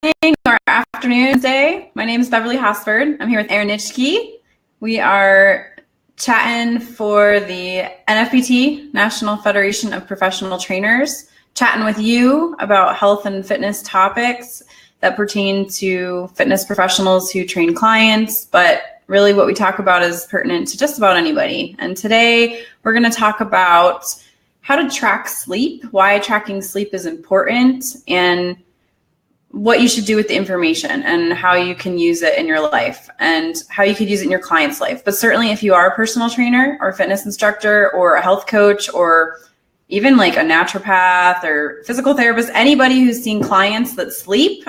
or afternoon day. My name is Beverly Hosford. I'm here with Erin Nitschke. We are chatting for the NFPT, National Federation of Professional Trainers, chatting with you about health and fitness topics that pertain to fitness professionals who train clients, but really what we talk about is pertinent to just about anybody. And today we're going to talk about how to track sleep, why tracking sleep is important, and what you should do with the information and how you can use it in your life and how you could use it in your client's life. But certainly if you are a personal trainer or a fitness instructor or a health coach or even like a naturopath or physical therapist, anybody who's seen clients that sleep,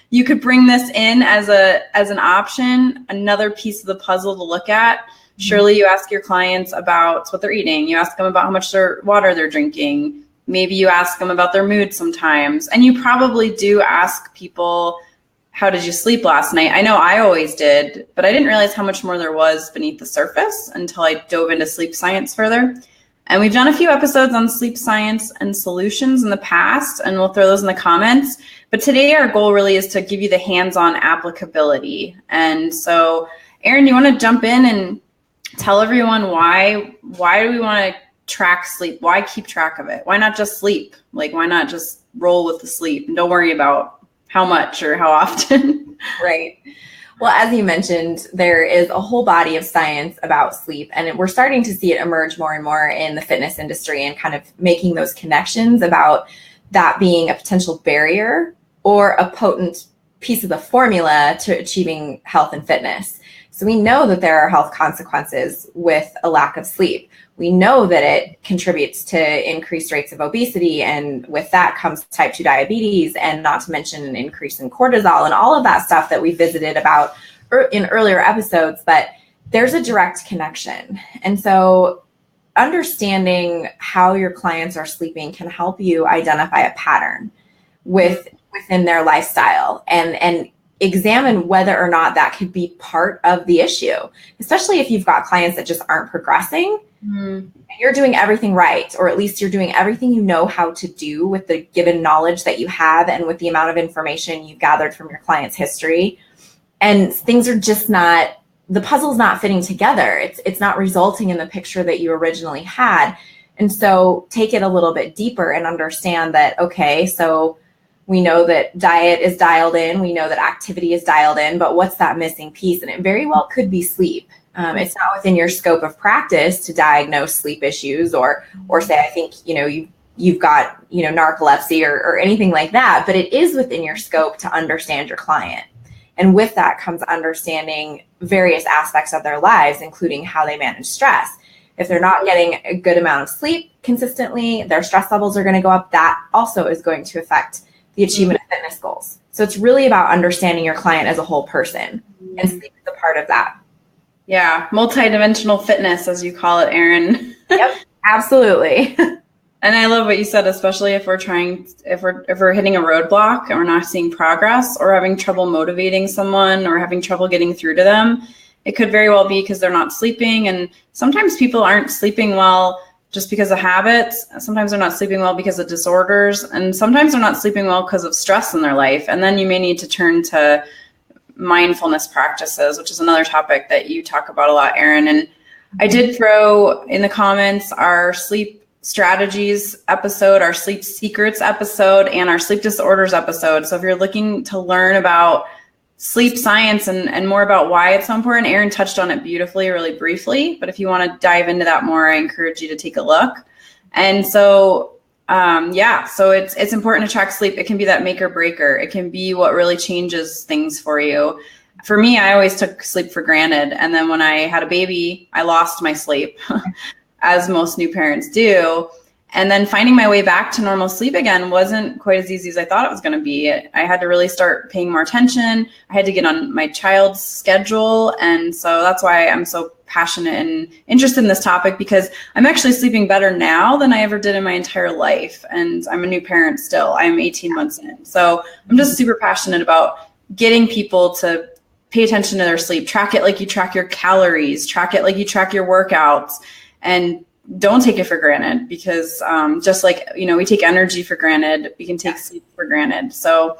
you could bring this in as an option, another piece of the puzzle to look at. Surely you ask your clients about what they're eating. You ask them about how much water they're drinking. Maybe you ask them about their mood sometimes. And you probably do ask people, how did you sleep last night? I know I always did, but I didn't realize how much more there was beneath the surface until I dove into sleep science further. And we've done a few episodes on sleep science and solutions in the past, and we'll throw those in the comments. But today our goal really is to give you the hands-on applicability. And so, Erin, you want to jump in and tell everyone why do we want to track sleep? Why keep track of it? Why not just sleep? Like, why not just roll with the sleep and don't worry about how much or how often? Right. Well, as you mentioned, there is a whole body of science about sleep, and we're starting to see it emerge more and more in the fitness industry and kind of making those connections about that being a potential barrier or a potent piece of the formula to achieving health and fitness. So we know that there are health consequences with a lack of sleep. We know that it contributes to increased rates of obesity, and with that comes type 2 diabetes, and not to mention an increase in cortisol and all of that stuff that we visited about in earlier episodes, but there's a direct connection. And so understanding how your clients are sleeping can help you identify a pattern within their lifestyle and examine whether or not that could be part of the issue, especially if you've got clients that just aren't progressing. You're doing everything right, or at least you're doing everything you know how to do with the given knowledge that you have and with the amount of information you've gathered from your client's history. And things are just not, the puzzle's not fitting together. It's not resulting in the picture that you originally had. And so take it a little bit deeper and understand that, okay, so we know that diet is dialed in, we know that activity is dialed in, but what's that missing piece? And it very well could be sleep. It's not within your scope of practice to diagnose sleep issues or say, I think, you've got, narcolepsy or anything like that, but it is within your scope to understand your client. And with that comes understanding various aspects of their lives, including how they manage stress. If they're not getting a good amount of sleep consistently, their stress levels are going to go up. That also is going to affect the achievement of fitness goals. So it's really about understanding your client as a whole person, and sleep is a part of that. Yeah, multidimensional fitness, as you call it, Erin. Yep, absolutely. And I love what you said, especially if we're hitting a roadblock and we're not seeing progress or having trouble motivating someone or having trouble getting through to them. It could very well be because they're not sleeping. And sometimes people aren't sleeping well just because of habits. Sometimes they're not sleeping well because of disorders. And sometimes they're not sleeping well because of stress in their life. And then you may need to turn to mindfulness practices, which is another topic that you talk about a lot, Erin. And I did throw in the comments our sleep strategies episode, our sleep secrets episode, and our sleep disorders episode. So if you're looking to learn about sleep science and more about why it's so important, Erin touched on it beautifully, really briefly. But if you want to dive into that more, I encourage you to take a look. And so so it's important to track sleep. It can be that make or breaker. It can be what really changes things for you. For me, I always took sleep for granted. And then when I had a baby, I lost my sleep, as most new parents do. And then finding my way back to normal sleep again wasn't quite as easy as I thought it was going to be. I had to really start paying more attention. I had to get on my child's schedule. And so that's why I'm so passionate and interested in this topic, because I'm actually sleeping better now than I ever did in my entire life. And I'm a new parent still. I'm 18 months in. So I'm just super passionate about getting people to pay attention to their sleep. Track it like you track your calories. Track it like you track your workouts. And don't take it for granted, because just like, we take energy for granted, we can take sleep for granted. So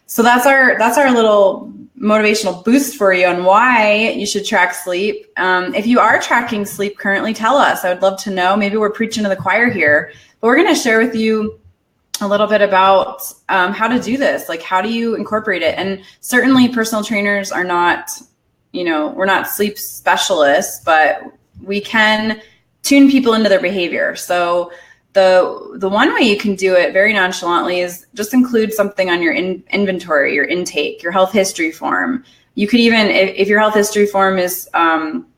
So that's our little motivational boost for you on why you should track sleep. If you are tracking sleep currently, tell us. I would love to know. Maybe we're preaching to the choir here, but we're going to share with you a little bit about how to do this. Like, how do you incorporate it? And certainly personal trainers are not, we're not sleep specialists, but we can tune people into their behavior. So the one way you can do it very nonchalantly is just include something on your inventory, your intake, your health history form. You could even, if your health history form is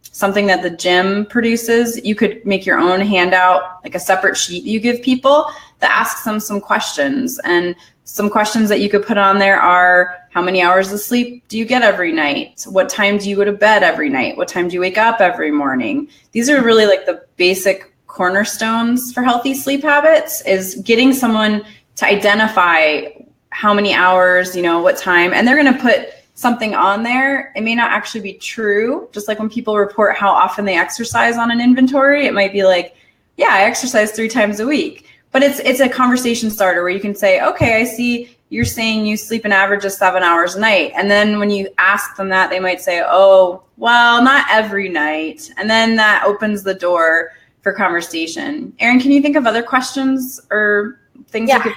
something that the gym produces, you could make your own handout, like a separate sheet you give people that asks them some questions. And some questions that you could put on there are, how many hours of sleep do you get every night? What time do you go to bed every night? What time do you wake up every morning? These are really like the basic cornerstones for healthy sleep habits, is getting someone to identify how many hours, what time, and they're going to put something on there. It may not actually be true. Just like when people report how often they exercise on an inventory, it might be like, yeah, I exercise 3 times a week. But it's a conversation starter where you can say, okay, I see you're saying you sleep an average of 7 hours a night. And then when you ask them that, they might say, oh, well, not every night. And then that opens the door for conversation. Erin, can you think of other questions or things? Yeah,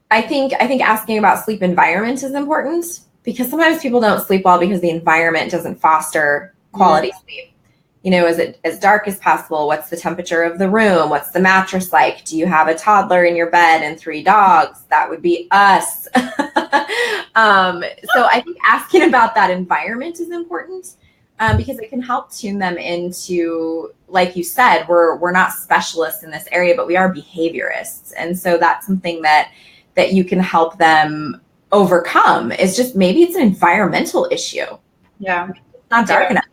I think asking about sleep environment is important, because sometimes people don't sleep well because the environment doesn't foster quality sleep. Is it as dark as possible? What's the temperature of the room? What's the mattress like? Do you have a toddler in your bed and 3 dogs? That would be us. So I think asking about that environment is important. Because it can help tune them into, like you said, we're not specialists in this area, but we are behaviorists. And so that's something that you can help them overcome, is just, maybe it's an environmental issue. Yeah. It's not dark enough.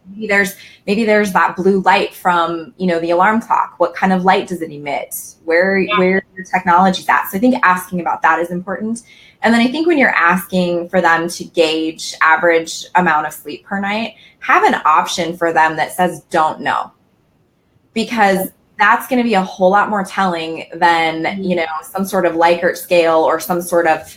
Maybe there's that blue light from, the alarm clock. What kind of light does it emit? Where your technology's at. So I think asking about that is important. And then I think when you're asking for them to gauge average amount of sleep per night, have an option for them that says don't know, because that's going to be a whole lot more telling than, some sort of Likert scale or some sort of,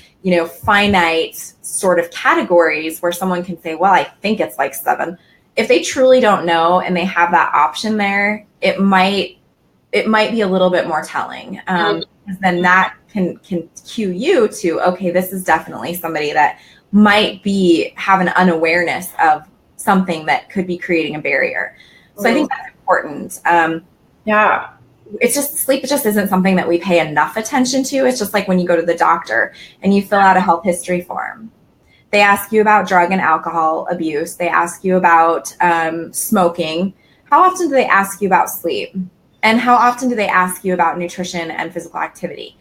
finite sort of categories where someone can say, well, I think it's like 7. If they truly don't know and they have that option there, it might be a little bit more telling. Because then that can cue you to, okay, this is definitely somebody that might have an unawareness of something that could be creating a barrier. So I think that's important. Yeah. It's just, sleep just isn't something that we pay enough attention to. It's just like when you go to the doctor and you fill out a health history form. They ask you about drug and alcohol abuse. They ask you about smoking. How often do they ask you about sleep? And how often do they ask you about nutrition and physical activity?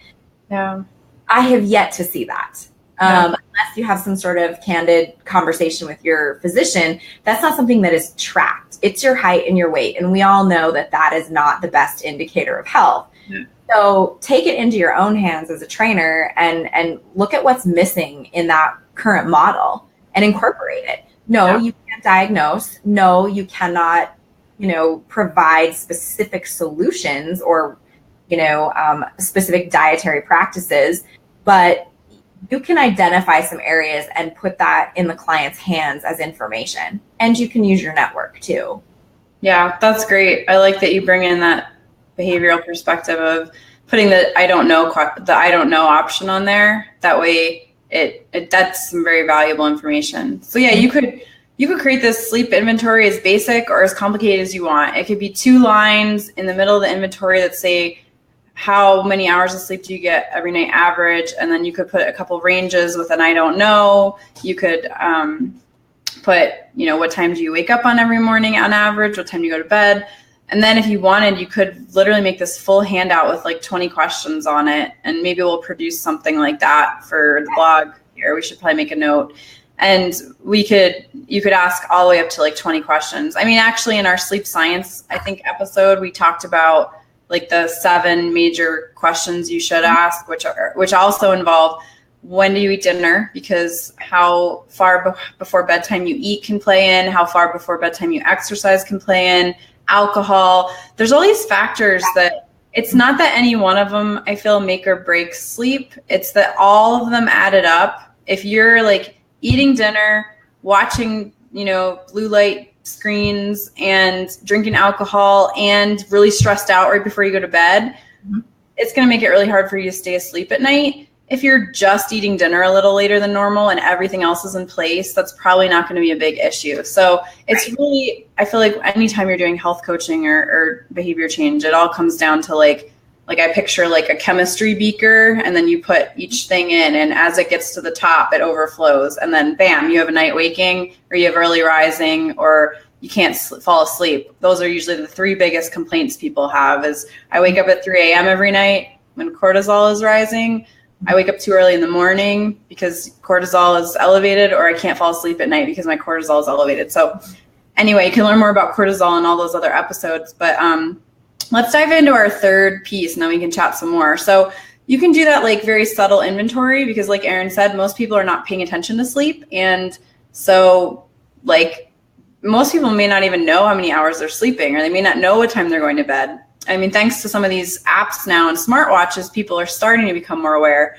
Yeah. I have yet to see that. Unless you have some sort of candid conversation with your physician, that's not something that is tracked. It's your height and your weight. And we all know that is not the best indicator of health. Yeah. So take it into your own hands as a trainer and look at what's missing in that current model and incorporate it. No, you can't diagnose. No, you cannot, provide specific solutions or, specific dietary practices, but you can identify some areas and put that in the client's hands as information. And you can use your network too. Yeah, that's great. I like that you bring in that behavioral perspective of putting the I don't know option on there. That way that's some very valuable information. So yeah, you could create this sleep inventory as basic or as complicated as you want. It could be 2 lines in the middle of the inventory that say, how many hours of sleep do you get every night average? And then you could put a couple ranges with an I don't know. You could put, what time do you wake up on every morning on average? What time do you go to bed? And then if you wanted, you could literally make this full handout with like 20 questions on it. And maybe we'll produce something like that for the blog here. We should probably make a note. And you could ask all the way up to like 20 questions. I mean, actually in our sleep science, I think episode, we talked about like the 7 major questions you should ask, which also involve, when do you eat dinner? Because how far before bedtime you eat can play in, how far before bedtime you exercise can play in, alcohol. There's all these factors that it's not that any one of them I feel make or break sleep. It's that all of them added up if you're like eating dinner, watching, blue light screens and drinking alcohol and really stressed out right before you go to bed, it's going to make it really hard for you to stay asleep at night. If you're just eating dinner a little later than normal and everything else is in place, that's probably not going to be a big issue. So it's really, I feel like anytime you're doing health coaching or behavior change, it all comes down to like I picture like a chemistry beaker, and then you put each thing in, and as it gets to the top, it overflows. And then bam, you have a night waking, or you have early rising, or you can't fall asleep. Those are usually the three biggest complaints people have is I wake up at 3 a.m. every night when cortisol is rising. I wake up too early in the morning because cortisol is elevated, or I can't fall asleep at night because my cortisol is elevated. So anyway, you can learn more about cortisol in all those other episodes, but let's dive into our third piece and then we can chat some more. So you can do that like very subtle inventory because like Erin said, most people are not paying attention to sleep. And so like most people may not even know how many hours they're sleeping, or they may not know what time they're going to bed. I mean, thanks to some of these apps now and smartwatches, people are starting to become more aware.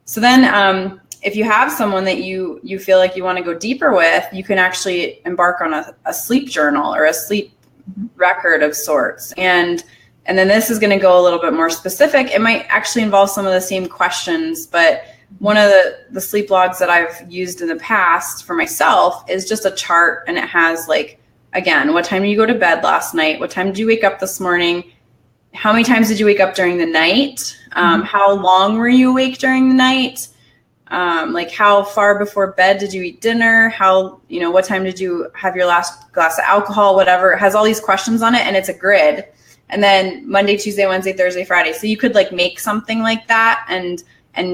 So then if you have someone that you feel like you want to go deeper with, you can actually embark on a sleep journal or a sleep record of sorts. And then this is going to go a little bit more specific. It might actually involve some of the same questions, but one of the sleep logs that I've used in the past for myself is just a chart, and it has like, again, what time did you go to bed last night? What time did you wake up this morning? How many times did you wake up during the night? How long were you awake during the night? Like how far before bed did you eat dinner? What time did you have your last glass of alcohol? Whatever. It has all these questions on it, and it's a grid. And then Monday, Tuesday, Wednesday, Thursday, Friday. So you could like make something like that and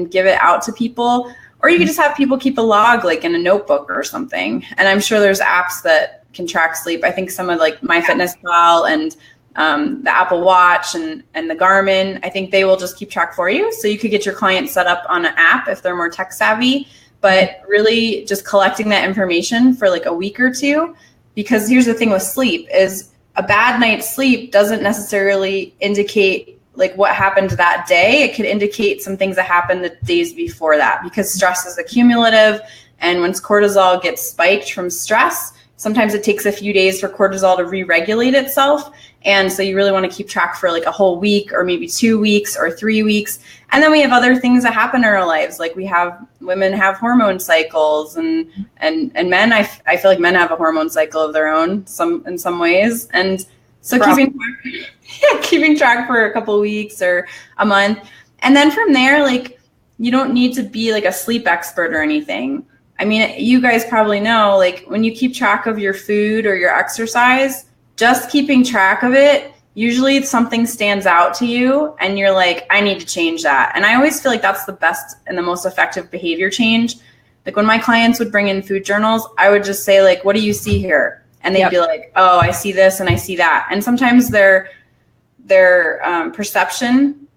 give it out to people, or you could just have people keep a log like in a notebook or something. And I'm sure there's apps that can track sleep. I think some of like MyFitnessPal and the Apple Watch and the Garmin, I think they will just keep track for you. So you could get your client set up on an app if they're more tech savvy, but really just collecting that information for like a week or two. Because here's the thing with sleep is a bad night's sleep doesn't necessarily indicate like what happened that day. It could indicate some things that happened the days before that, because stress is accumulative. And once cortisol gets spiked from stress, sometimes it takes a few days for cortisol to re-regulate itself. And so you really want to keep track for like a whole week or maybe 2 weeks or 3 weeks. And then we have other things that happen in our lives. Like women have hormone cycles and men, I feel like men have a hormone cycle of their own in some ways. And so keeping track for a couple of weeks or a month. And then from there, like you don't need to be like a sleep expert or anything. I mean, you guys probably know, like when you keep track of your food or your exercise, just keeping track of it, usually something stands out to you and you're like, I need to change that. And I always feel like that's the best and the most effective behavior change. Like when my clients would bring in food journals, I would just say like, what do you see here? And they'd be like, oh, I see this and I see that. And sometimes their perception,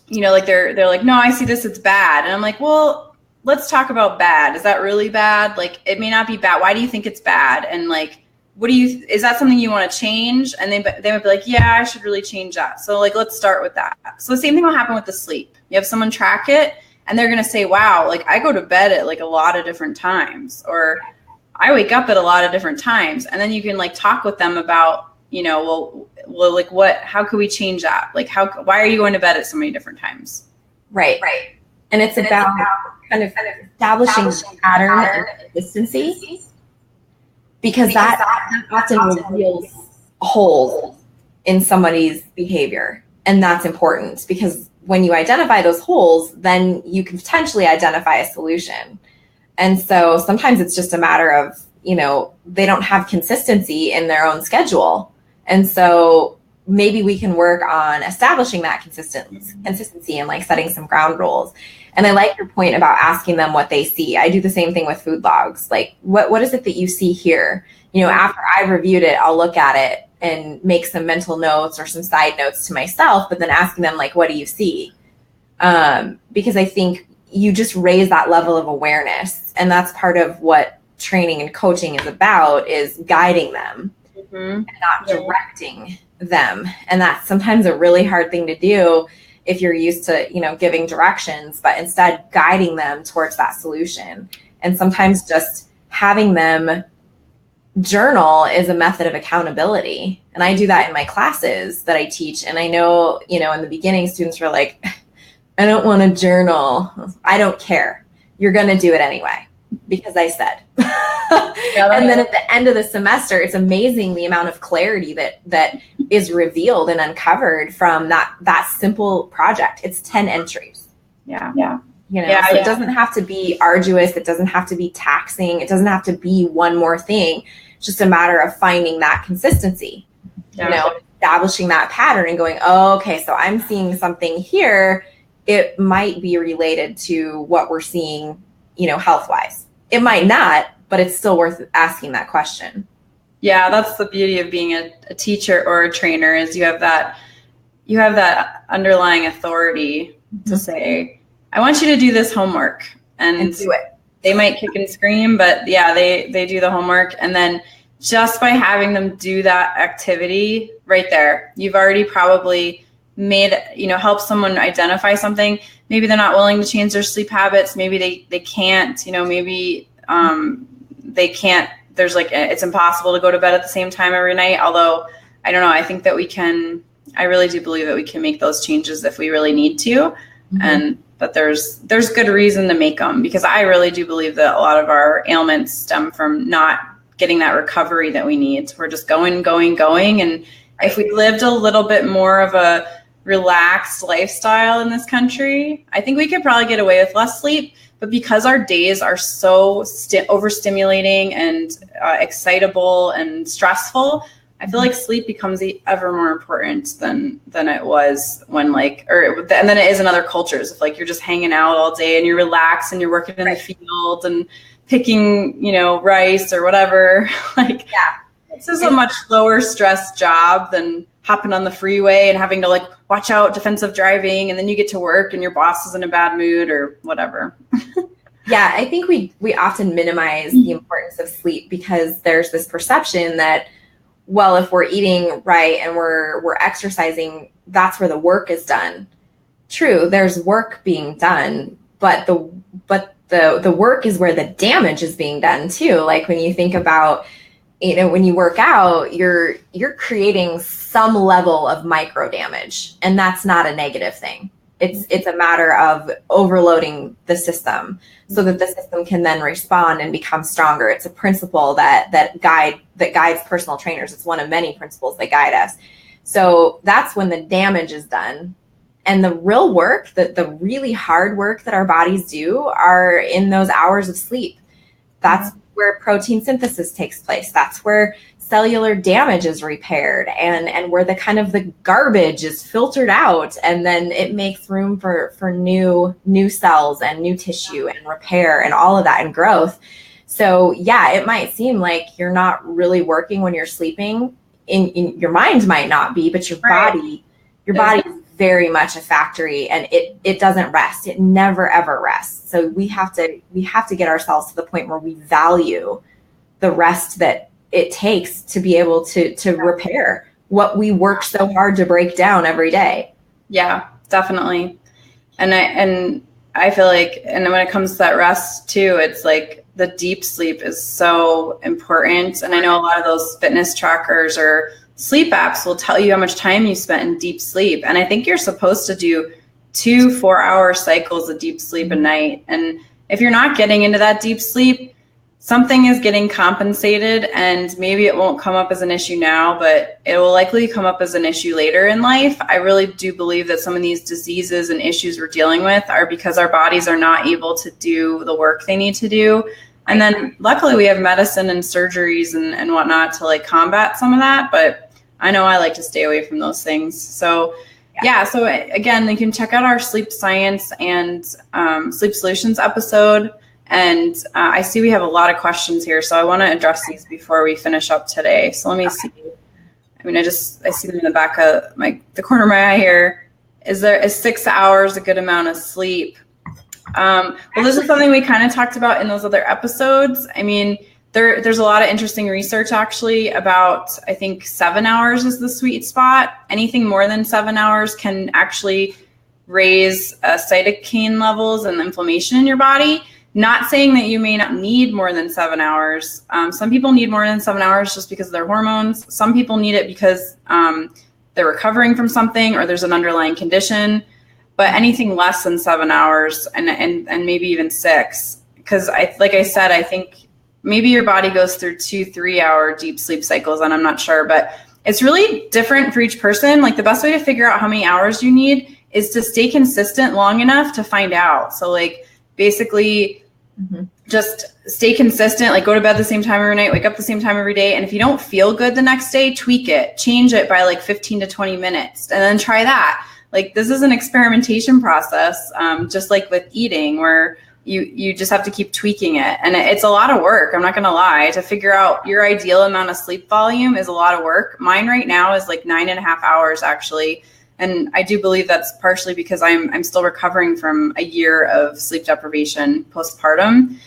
like they're like, no, I see this, it's bad. And I'm like, well, let's talk about bad. Is that really bad? Like, it may not be bad. Why do you think it's bad? And like, is that something you want to change? And they would be like, yeah, I should really change that. So like, let's start with that. So the same thing will happen with the sleep. You have someone track it and they're going to say, wow, like I go to bed at like a lot of different times, or I wake up at a lot of different times. And then you can like talk with them about, well, like how could we change that? Like why are you going to bed at so many different times? Right. And it's about kind of establishing pattern and consistency, because that often reveals holes in somebody's behavior. And that's important because when you identify those holes, then you can potentially identify a solution. And so sometimes it's just a matter of, they don't have consistency in their own schedule. And so maybe we can work on establishing that consistency and like setting some ground rules. And I like your point about asking them what they see. I do the same thing with food logs. Like, what is it that you see here? After I've reviewed it, I'll look at it and make some mental notes or some side notes to myself, but then asking them like, what do you see? Because I think you just raise that level of awareness. And that's part of what training and coaching is about, is guiding them and not directing them. And that's sometimes a really hard thing to do, if you're used to, giving directions, but instead guiding them towards that solution. And sometimes just having them journal is a method of accountability. And I do that in my classes that I teach. And I know, in the beginning, students were like, I don't want to journal. I don't care. You're going to do it anyway, because I said. And then at the end of the semester, it's amazing the amount of clarity that is revealed and uncovered from that simple project. It's 10 entries. Yeah. So it doesn't have to be arduous. It doesn't have to be taxing. It doesn't have to be one more thing. It's just a matter of finding that consistency, establishing that pattern and going, oh, okay, so I'm seeing something here. It might be related to what we're seeing, health-wise. It might not, but it's still worth asking that question. Yeah, that's the beauty of being a teacher or a trainer, is you have that underlying authority to say, I want you to do this homework, and do it. They might kick and scream, but yeah, they do the homework. And then just by having them do that activity right there, you've already probably made, help someone identify something. Maybe they're not willing to change their sleep habits. Maybe they can't, maybe they can't, there's it's impossible to go to bed at the same time every night. Although I don't know, I think that I really do believe that we can make those changes if we really need to. But there's good reason to make them, because I really do believe that a lot of our ailments stem from not getting that recovery that we need. So we're just going. And if we lived a little bit more of a relaxed lifestyle in this country, I think we could probably get away with less sleep. But because our days are so overstimulating and excitable and stressful, I feel like sleep becomes ever more important than it was when and then it is in other cultures. If you're just hanging out all day and you're relaxed and you're working in the field and picking, rice or whatever, this is a much lower stress job than hopping on the freeway and having to watch out defensive driving. And then you get to work and your boss is in a bad mood or whatever. Yeah, I think we often minimize the importance of sleep because there's this perception that, well, if we're eating right and we're exercising, that's where the work is done. True, there's work being done, but the work is where the damage is being done too. When you think about, when you work out, you're creating some level of micro damage, and that's not a negative thing. It's a matter of overloading the system so that the system can then respond and become stronger. It's a principle that guides personal trainers. It's one of many principles that guide us. So that's when the damage is done. And the real work, the really hard work that our bodies do are in those hours of sleep. That's where protein synthesis takes place. That's where cellular damage is repaired and where the garbage is filtered out, and then it makes room for new cells and new tissue and repair and all of that and growth. So yeah, it might seem like you're not really working when you're sleeping. In your mind might not be, but your body is very much a factory, and it doesn't rest. It never ever rests. So we have to get ourselves to the point where we value the rest that it takes to be able to repair what we work so hard to break down every day. Yeah, definitely. And I feel like, and when it comes to that rest too, it's the deep sleep is so important. And I know a lot of those fitness trackers or sleep apps will tell you how much time you spent in deep sleep. And I think you're supposed to do 2 4-hour cycles of deep sleep a night. And if you're not getting into that deep sleep, something is getting compensated, and maybe it won't come up as an issue now, but it will likely come up as an issue later in life. I really do believe that some of these diseases and issues we're dealing with are because our bodies are not able to do the work they need to do. And then luckily we have medicine and surgeries and whatnot to combat some of that. But I know I like to stay away from those things. So yeah. So again, you can check out our sleep science and sleep solutions episode. And I see we have a lot of questions here, so I want to address these before we finish up today. So let me see. I see them in the back of the corner of my eye here. Is 6 hours a good amount of sleep? Well, this is something we kind of talked about in those other episodes. There's a lot of interesting research actually about, I think 7 hours is the sweet spot. Anything more than 7 hours can actually raise cytokine levels and inflammation in your body. Not saying that you may not need more than 7 hours. Some people need more than 7 hours just because of their hormones. Some people need it because they're recovering from something or there's an underlying condition. But anything less than 7 hours and maybe even 6, because like I said, I think maybe your body goes through 2-3 hour deep sleep cycles, and I'm not sure, but it's really different for each person. Like the best way to figure out how many hours you need is to stay consistent long enough to find out. So like basically just stay consistent, like go to bed the same time every night, wake up the same time every day. And if you don't feel good the next day, tweak it, change it by like 15 to 20 minutes and then try that. Like this is an experimentation process, just like with eating, where you just have to keep tweaking it. And it's a lot of work. I'm not going to lie. To figure out your ideal amount of sleep volume is a lot of work. Mine right now is like 9.5 hours actually. And I do believe that's partially because I'm still recovering from a year of sleep deprivation postpartum.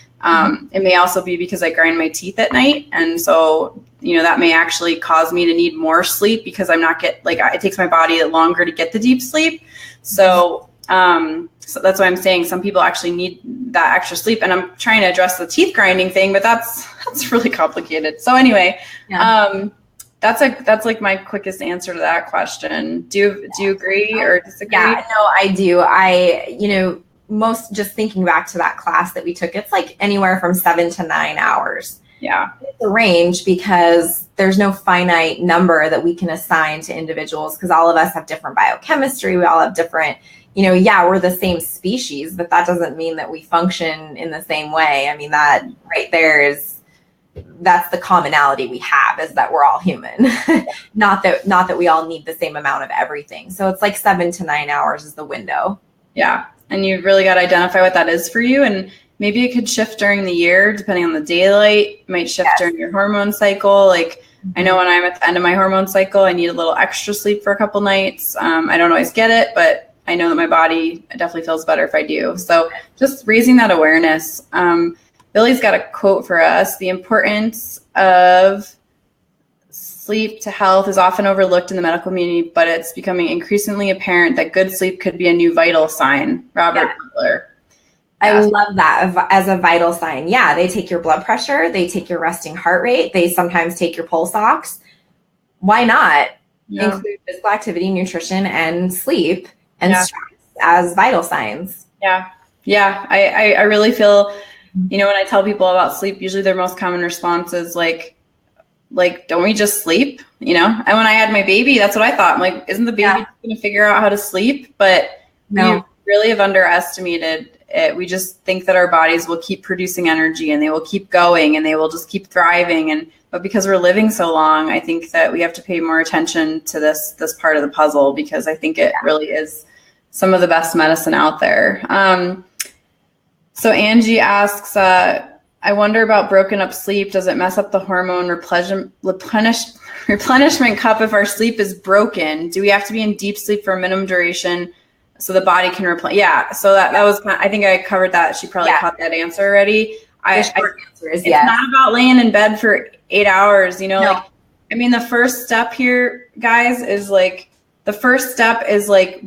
It may also be because I grind my teeth at night. And so, that may actually cause me to need more sleep because it takes my body longer to get the deep sleep. So that's why I'm saying some people actually need that extra sleep. And I'm trying to address the teeth grinding thing, but that's really complicated. So anyway, that's like my quickest answer to that question. Do you agree or disagree? Yeah, no, I do. Most just thinking back to that class that we took, it's like anywhere from 7 to 9 hours. Yeah. It's a range because there's no finite number that we can assign to individuals because all of us have different biochemistry. We all have different, we're the same species, but that doesn't mean that we function in the same way. I mean, that right there that's the commonality we have, is that we're all human. not that we all need the same amount of everything. So it's like 7 to 9 hours is the window. Yeah. And you really got to identify what that is for you. And maybe it could shift during the year, depending on the daylight. It might shift during your hormone cycle. Like I know when I'm at the end of my hormone cycle, I need a little extra sleep for a couple nights. I don't always get it, but I know that my body definitely feels better if I do. So just raising that awareness. Billy's got a quote for us. The importance of sleep to health is often overlooked in the medical community, but it's becoming increasingly apparent that good sleep could be a new vital sign. Robert Butler. I love that as a vital sign. Yeah, they take your blood pressure. They take your resting heart rate. They sometimes take your pulse ox. Why not include physical activity, nutrition, and sleep and stress as vital signs? Yeah. Yeah. I really feel, when I tell people about sleep, usually their most common response is like, don't we just sleep? And when I had my baby, that's what I thought. I'm like, isn't the baby going to figure out how to sleep? But we really have underestimated it. We just think that our bodies will keep producing energy and they will keep going and they will just keep thriving. But because we're living so long, I think that we have to pay more attention to this part of the puzzle, because I think it really is some of the best medicine out there. So Angie asks, I wonder about broken up sleep. Does it mess up the hormone replenishment cup if our sleep is broken? Do we have to be in deep sleep for a minimum duration so the body can replenish? Yeah. So that was, I think I covered that. She probably caught that answer already. The short answer is it's not about laying in bed for 8 hours, the first step here, guys, is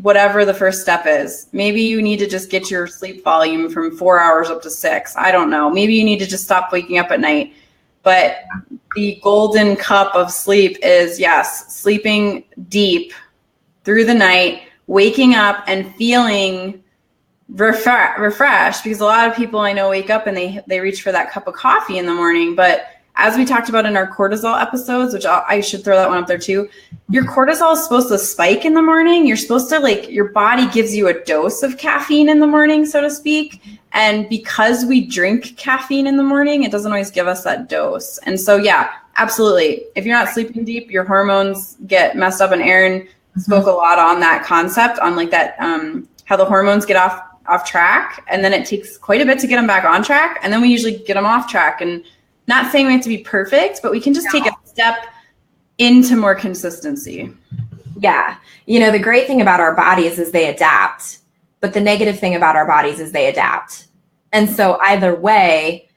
whatever the first step is. Maybe you need to just get your sleep volume from 4 hours up to 6. I don't know. Maybe you need to just stop waking up at night. But the golden cup of sleep is, sleeping deep through the night, waking up and feeling refreshed, because a lot of people I know wake up and they reach for that cup of coffee in the morning. But as we talked about in our cortisol episodes, which I should throw that one up there too, your cortisol is supposed to spike in the morning. You're supposed to your body gives you a dose of caffeine in the morning, so to speak. And because we drink caffeine in the morning, it doesn't always give us that dose. And so, absolutely. If you're not sleeping deep, your hormones get messed up. And Erin spoke a lot on that concept, on that, how the hormones get off track. And then it takes quite a bit to get them back on track. And then we usually get them off track. And not saying we have to be perfect, but we can just take a step into more consistency. Yeah. The great thing about our bodies is they adapt, but the negative thing about our bodies is they adapt. And so either way,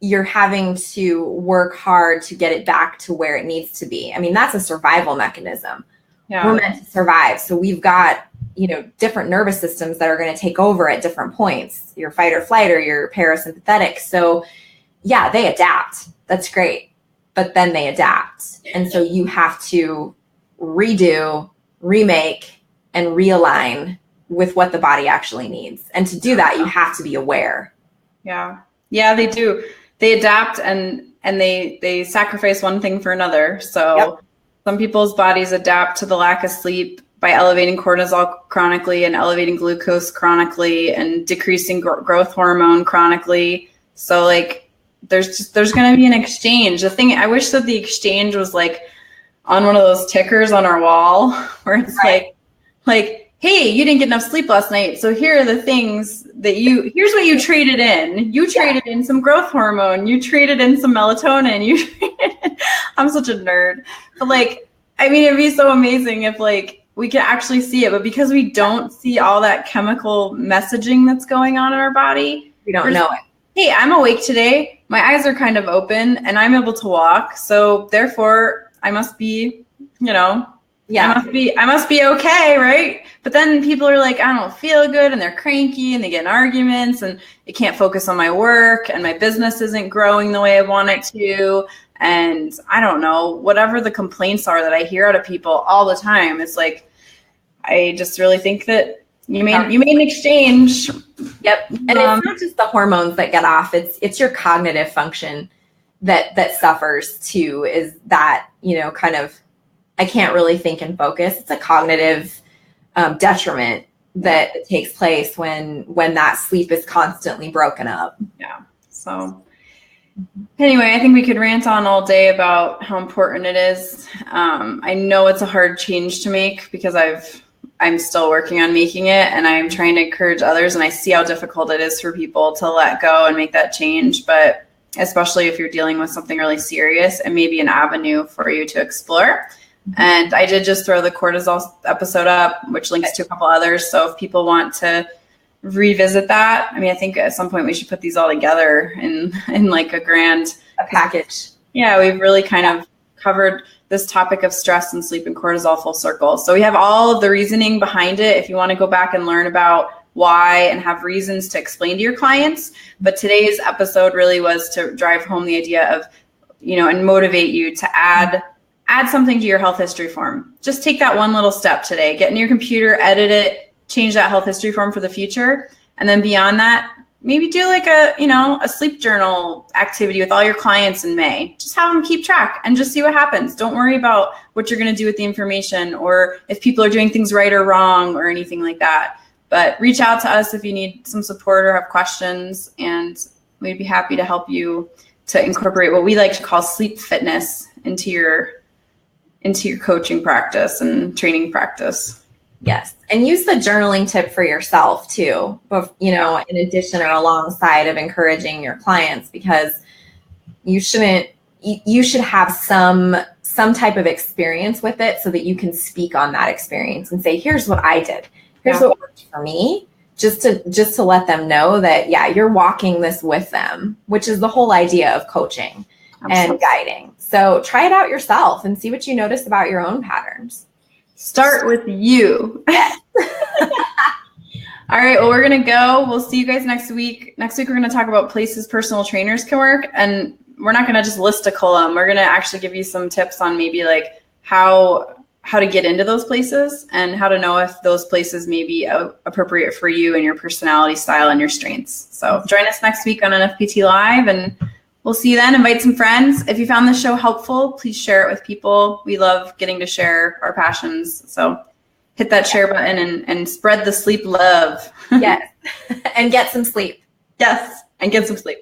you're having to work hard to get it back to where it needs to be. I mean, that's a survival mechanism. Yeah. We're meant to survive. So we've got different nervous systems that are going to take over at different points, your fight or flight or your parasympathetic. So yeah, they adapt. That's great. But then they adapt. And so you have to redo, remake, and realign with what the body actually needs. And to do that, you have to be aware. Yeah. Yeah, they do. They adapt and they sacrifice one thing for another. So some people's bodies adapt to the lack of sleep by elevating cortisol chronically and elevating glucose chronically and decreasing growth hormone chronically. So like there's going to be an exchange. The thing, I wish that the exchange was like on one of those tickers on our wall where it's like, hey, you didn't get enough sleep last night. So here are the things that here's what you traded in. You traded in some growth hormone. You traded in some melatonin. I'm such a nerd. But like, I mean, it'd be so amazing if like we could actually see it. But because we don't see all that chemical messaging that's going on in our body, we don't know it. Hey, I'm awake today. My eyes are kind of open and I'm able to walk. So therefore I must be, I must be okay, right? But then people are like, I don't feel good, and they're cranky, and they get in arguments, and they can't focus on my work, and my business isn't growing the way I want it to, and I don't know, whatever the complaints are that I hear out of people all the time. It's like, I just really think that you made an exchange. Yep, and it's not just the hormones that get off; it's your cognitive function that suffers too. Is that kind of, I can't really think and focus. It's a cognitive detriment that takes place when that sleep is constantly broken up. Yeah. So anyway, I think we could rant on all day about how important it is. I know it's a hard change to make because I'm still working on making it, and I'm trying to encourage others, and I see how difficult it is for people to let go and make that change. But especially if you're dealing with something really serious, it may be an avenue for you to explore. And I did just throw the cortisol episode up, which links to a couple others. So if people want to revisit that, I mean, I think at some point we should put these all together in like a package. Yeah, we've really kind of covered this topic of stress and sleep and cortisol full circle. So we have all of the reasoning behind it if you want to go back and learn about why and have reasons to explain to your clients. But today's episode really was to drive home the idea of, and motivate you to add something to your health history form. Just take that one little step today. Get in your computer, edit it, change that health history form for the future. And then beyond that, maybe do like a sleep journal activity with all your clients in May. Just have them keep track and just see what happens. Don't worry about what you're going to do with the information or if people are doing things right or wrong or anything like that. But reach out to us if you need some support or have questions, and we'd be happy to help you to incorporate what we like to call sleep fitness into your coaching practice and training practice. Yes. And use the journaling tip for yourself too, in addition or alongside of encouraging your clients, because you should have some type of experience with it so that you can speak on that experience and say, here's what I did. Here's what worked for me. Just to let them know that, you're walking this with them, which is the whole idea of coaching and guiding. So try it out yourself and see what you notice about your own patterns. Start with you. All right. Well, we're going to go. We'll see you guys next week. Next week, we're going to talk about places personal trainers can work. And we're not going to just list a column. We're going to actually give you some tips on maybe like how to get into those places and how to know if those places may be appropriate for you and your personality style and your strengths. So join us next week on NFPT Live, and we'll see you then. Invite some friends. If you found this show helpful, please share it with people. We love getting to share our passions. So hit that share button and spread the sleep love. Yes. And get some sleep. Yes. And get some sleep.